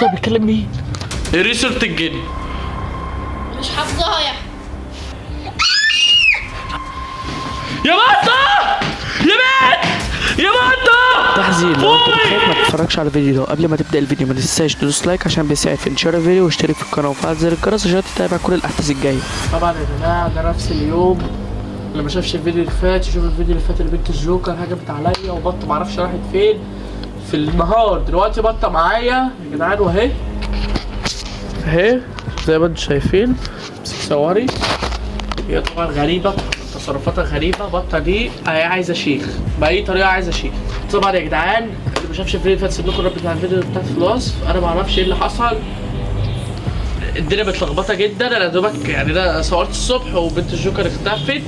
معرفش هو بيتكلم مين. ايه صورة الجن؟ مش حافظاها يا يا بطة! يا بنت! يا بطة! تحذير، لو انت خايف ما تتفرجش على الفيديو ده. قبل ما تبدا الفيديو ما تنساش تدوس لايك عشان بيساعد في انتشار الفيديو، واشترك في القناه وفعل زر الجرس عشان تتابع كل الاحداث الجايه. طبعا يا جماعه ده نفس اليوم اللي ما شافش الفيديو اللي فات يشوف الفيديو اللي فات. البنت الجوكر هجمت عليا وبطه معرفش راحت فين في النهار. دلوقتي بطه معايا يا جدعان واهي اهي زي ما انتم شايفين. امسك صوري. هي طبعا غريبه، تصرفاتها غريبه. بطه دي هي عايزه شيخ باي طريقه، عايزه شيخ. طبعا يا جدعان اللي ما شافش الفيديو اللي فات سيب لكم الرابط بتاع الفيديو بتاعت في الوصف. انا ما اعرفش ايه اللي حصل، الدنيا متلخبطه جدا. انا دوبك يعني انا صورت الصبح وبنت الجوكر اختفت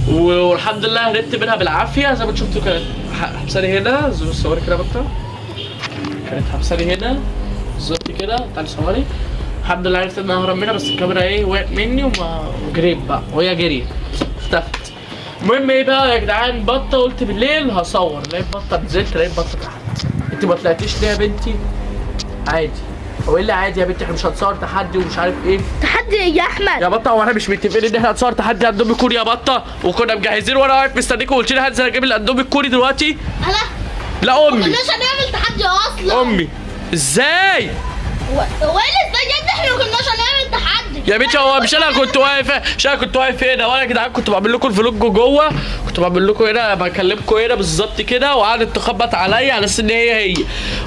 والحمد لله هربت منها بالعافيه. زي ما انتم شفتوا كانت حبساني هنا. صوري كده بطه، كانت حبساني هنا بالظبط كده. تعالي صوري. الحمد لله عرفت ان انا اهرب منها، بس الكاميرا ايه وقعت مني وجريت بقى وهي جريت اختفت. المهم ايه بقى يا جدعان، بطه قلت بالليل هصور، لقيت بطه نزلت لقيت بطه تحت. انت ما طلعتيش ليه يا بنتي؟ عادي. هو ايه اللي عادي يا بنتي؟ احنا مش هنصور تحدي ومش عارف ايه. تحدي يا احمد يا بطه هو احنا مش متفقين ان احنا هنصور تحدي اندومي كوري يا بطه؟ وكنا مجهزين وانا واقف مستنيكم وقلت لي هنزل اجيب الاندومي الكوري دلوقتي. انا لا امي. كناش هنعمل تحدي اصلا. امي ازاي؟ هو ايه اللي بجد احنا ما كناش هنعمل تحدي يا بنتي هو مش انا كنت واقف، مش انا كنت واقف هنا وانا يا جدعان كنت بعمل لكم الفلوج جوه، كنت بعمل لكم هنا بكلمكم هنا بالظبط كده، وقعدت تخبط عليا على اساس ان هي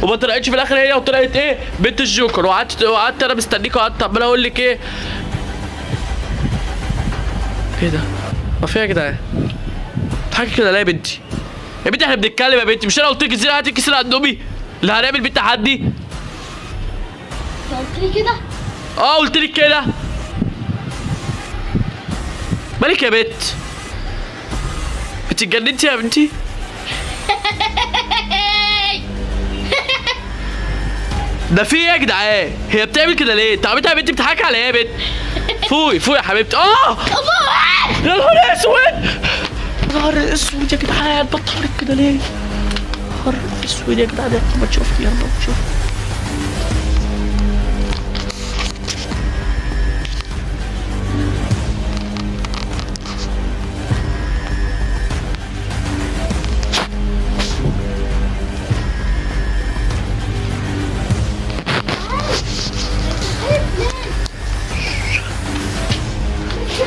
وما طلعتش في الاخر هي، وطلعت ايه بنت الجوكر. وقعدت انا مستنيك وقعدت عمال اقول لك ايه ده؟ ما في يا جدعان حاجه كده. لا يا بنتي، يا بنتي احنا بنتكلم يا بنتي. مش انا قلت لك ازاي هاتي كيس الاندومي اللي هنعمل بيه التحدي؟ قلت لي كده. قلت لك كده. مالك يا بنت؟ انت اتجننتي يا بنتي؟ ده في ايه يا جدعان؟ هي بتعمل كده ليه؟ انت عملتها يا بنتي بتضحكي على ايه يا بنت؟ فوقي فوقي يا حبيبتي. يا نهار اسود، يا نهار اسود يا جدعان، بطلت كده ليه؟ يا نهار اسود يا جدعان. يلا ما تشوفي، يلا ما تشوفي.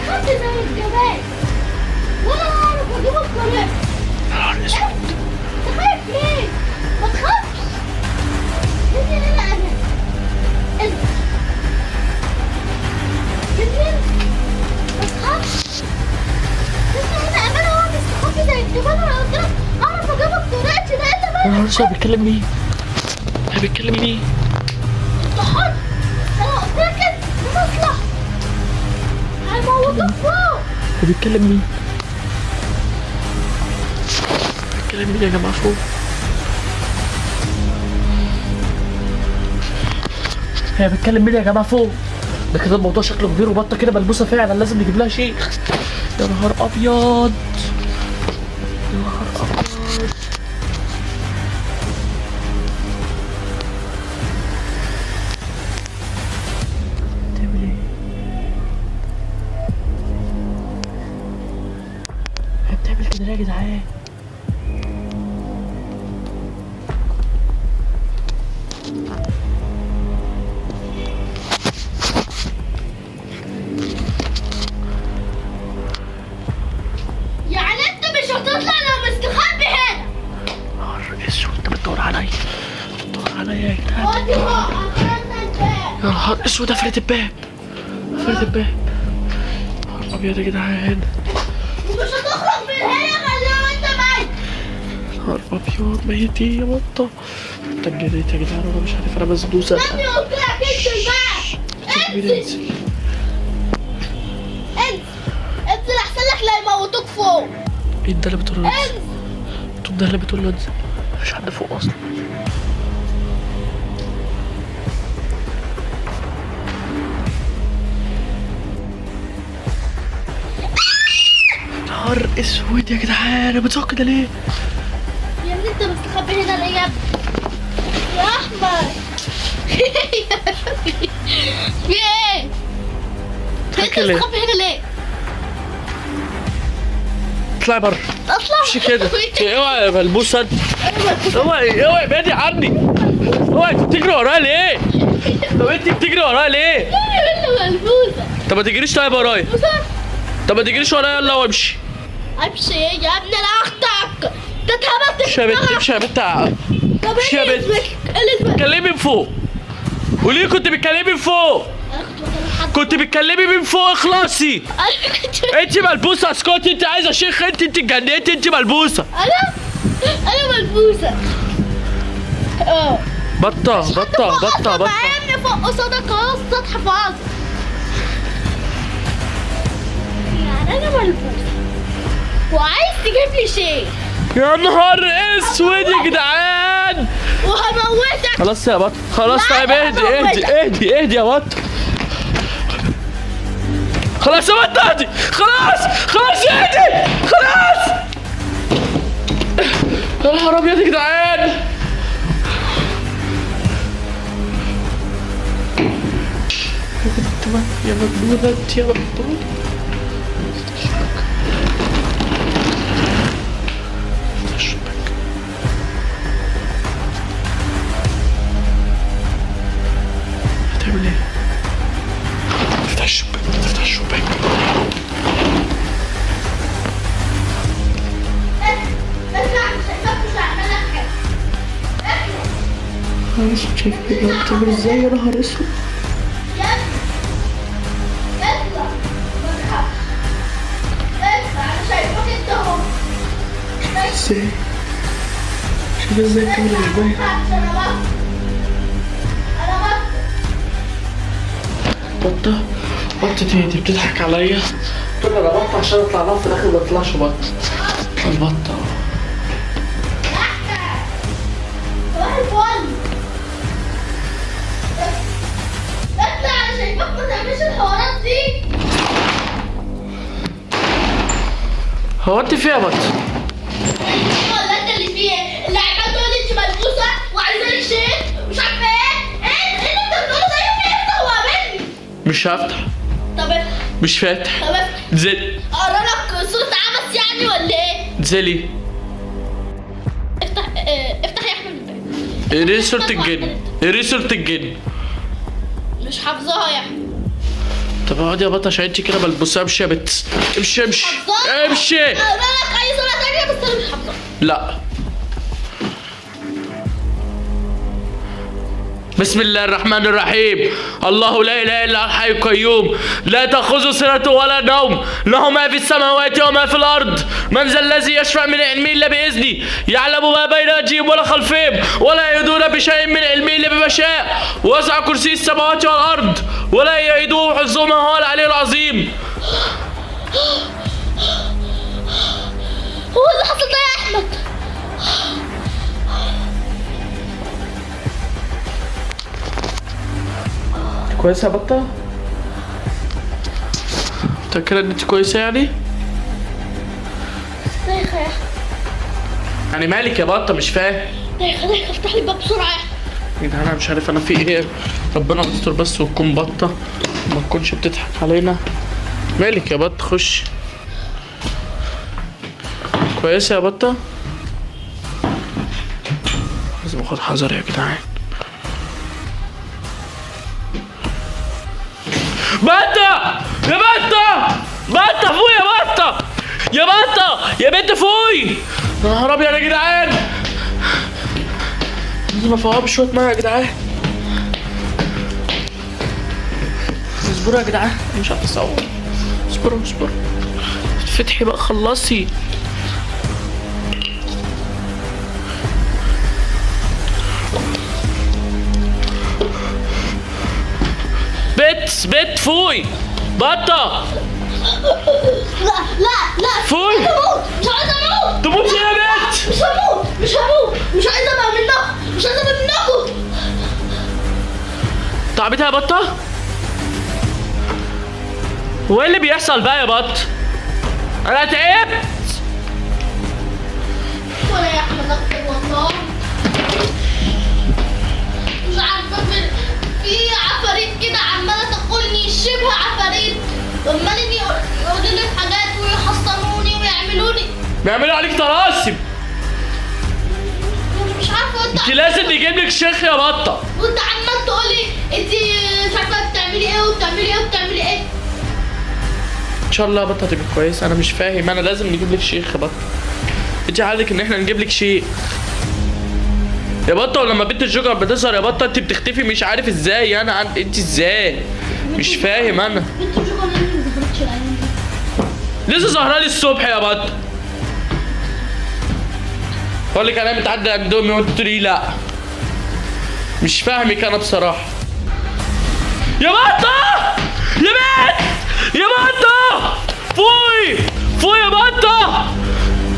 خدت زي الجبال ولا اعرف اجيب الطريق. يا نهار اسود. انت خايف ليه؟ ما تخافش. انت هنا انا. انت ما تخافش. انت هنا امان اهو مستخبي زي الجبال. انا قلت لك اعرف اجيب الطريق ده. انت يا نهار مالك؟ اسود بيتكلم مين؟ هو بيتكلم مين؟ انت حر. انا قلت لك انت مصلح. هيموتوك فوق. هو بيتكلم مين؟ بيتكلم مين يا جماعه فوق؟ هي بتكلم مين يا جماعه فوق؟ ده كده الموضوع شكله كبير وبطه كده ملبوسه فعلا، لازم نجيب لها شيخ. يا نهار ابيض، يا نهار ابيض. بتعمل ايه؟ هي بتعمل كده ليه يا جدعان؟ يعني انت مش هتطلع لو مستخبي هنا. نهار اسود، انت بتدور عليا، بتدور عليا يا جدعان. ودي هو قفلنا الباب. يا نهار اسود، قفلت الباب، قفلت الباب. نهار ابيض يا جدعان، ومش هتخرج من هنا غير لو انت ميت. نهار ابيض. ميتين يا بطه. انت اتجننت يا جدعان، انا مش عارف، انا مسدوسه. استني قلت لك انزل بقى. انزل انزل احسن لك لا يموتوك فوق. ايه ده اللي بتقول له انزل؟ انزل. انتوا ده اللي بتقول له انزل؟ مفيش حد فوق اصلا. نهار اسود يا جدعان، انا بتصوت كده ليه؟ يا ابني انت مستخبي هنا ليه يا ابني؟ يا احمد في ايه؟ انت ليه؟ بتخبي هنا ليه؟ اطلعي بره. اطلع مش كده. اوعي يا بلبوسه انت. اوعي ابعدي عني. اوعي انت بتجري ورايا ليه؟ طب انت بتجري ورايا ليه؟ انا ملبوسه. طب ما تجريش طيب ورايا. طب ما تجريش ورايا يلا وامشي. امشي ايه يا ابني؟ انا اختك. انت اتهبلت. امشي يا بنت امشي يا بنت. طب امشي يا ايه بنت. اسمك؟ ايه اسمك؟ كلمي من فوق. قولي كنت بتكلمي من فوق. انا كنت بكلم حد. كنت بتكلمي من فوق اخلصي. انا كنت انت ملبوسه اسكتي انت عايزه شيخ انت اتجننتي انت ملبوسه. انا ملبوسه. اه بطه. معايا فوق قصادك اهو السطح فاضي. يعني انا ملبوسه وعايز تجيب لي شيء يا نهار اسود يا جدعان. وهموتك. خلاص يا بط خلاص. لا، طيب لا، اهدي يا بط. خلاص يا بط اهدي. خلاص اهدي. خلاص. يا نهار ابيض يا جدعان. يا مجنونة انت يا مجنونة. هتعمل ايه؟ افتح الشباك. انا مش شايف كده بتعمل ازاي يا نهار اسود. ازاي؟ شوف ازاي بتعمل ازاي. بطة تهدي بتضحك عليا. تقول انا بطة عشان اطلع لها في الاخر ما اطلعش بطة. البطة هو انت فيها بطة؟ ولا انت اللي فيه؟ اللي عمال تقول انت ملبوسه وعايزه لي شيء مش عارفه ايه؟ ايه اللي انت بتقوله ده؟ يوم يفتح وقابلني. مش هفتح. طب افتح. مش فاتح. طب افتح. انزلي. اقرا لك صوره عبس يعني ولا ايه؟ انزلي. افتح افتح يا احمد. اقري صورة الجن. اقري صورة الجن. مش حافظاها يا احمد. طب اقعدي يا بطة عشان انت كده ملبوسة. امشي يا بت. امشي. حافظاها؟ امشي. اقرا لك اي صوره ثانيه بس انا مش حافظاها. لا. بسم الله الرحمن الرحيم. الله لا اله الا الحي القيوم لا تاخذه سنه ولا نوم له ما في السماوات وما في الارض من ذا الذي يشفع من علمه الا باذنه يعلم ما بين ايديهم ولا خلفهم ولا يؤذون بشيء من علمه الا بما شاء وسع كرسي السماوات والارض ولا يؤيده حفظهما هو العلي العظيم. هو اللي حصل ده يا احمد؟ كويسه يا بطه؟ متأكدة ان انت كويسه يعني؟ دايخه يا احمد. يعني مالك يا بطه مش فاهم. دايخه افتح لي الباب بسرعه يا احمد. ايه ده انا مش عارف انا في ايه. ربنا يستر بس وتكون بطه ما تكونش بتضحك علينا. مالك يا بطه؟ خش. كويسه يا بطه؟ لازم اخد حذري يا جدعان. بطه يا بطه فوق يا بطه يا بنت فوقي. يا نهار ابيض يا جدعان. لازم افوقها بشويه ميه يا جدعان. اصبروا يا جدعان مش هتصور. اصبروا فتحي بقى خلصي. بت فوقي. بطه لا فوق. مش عايزه اموت. تموتي يا بنت. مش هموت مش عايزه ابقى منكم. تعبتها يا بطه؟ هو ايه اللي بيحصل بقى يا بط؟ انا تعبت. ولا يا احمد اكتر والله. مش عارفه بيعملوا عليك طلاسم. مش عارفه انت لازم نجيب لك شيخ يا بطه. وانت عمال تقولي انت مش عارفه بتعملي ايه وبتعملي ايه وبتعملي ايه. ان شاء الله يا بطه هتبقى كويس. انا مش فاهم، انا لازم نجيب لك شيخ يا بطه. انت عادك ان احنا نجيب لك شيخ يا بطه. ولما بنت الجوكر بتظهر يا بطه انت بتختفي مش عارف ازاي. انت ازاي مش فاهم انا. بنت الجوكر اللي ما ظهرتش الايام دي. لسه ظاهره لي الصبح يا بطه. بقول لك انا متعدي عند امي وانت تقولي لا. مش فاهمك انا بصراحه يا بطه. يا بنت يا بطه فوي فوي يا بطه.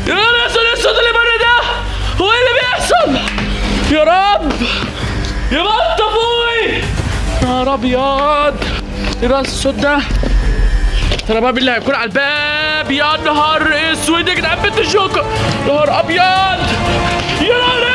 يا نهار اسود، الصوت اللي بره ده هو ايه اللي بيحصل؟ يا رب يا بطه فوي. يا نهار ابيض، ايه راس الصوت ده؟ ترى باب اللي هيكون على الباب. يا نهار اسود يا جدعان، بنت الجوكر. يا نهار ابيض يا نهار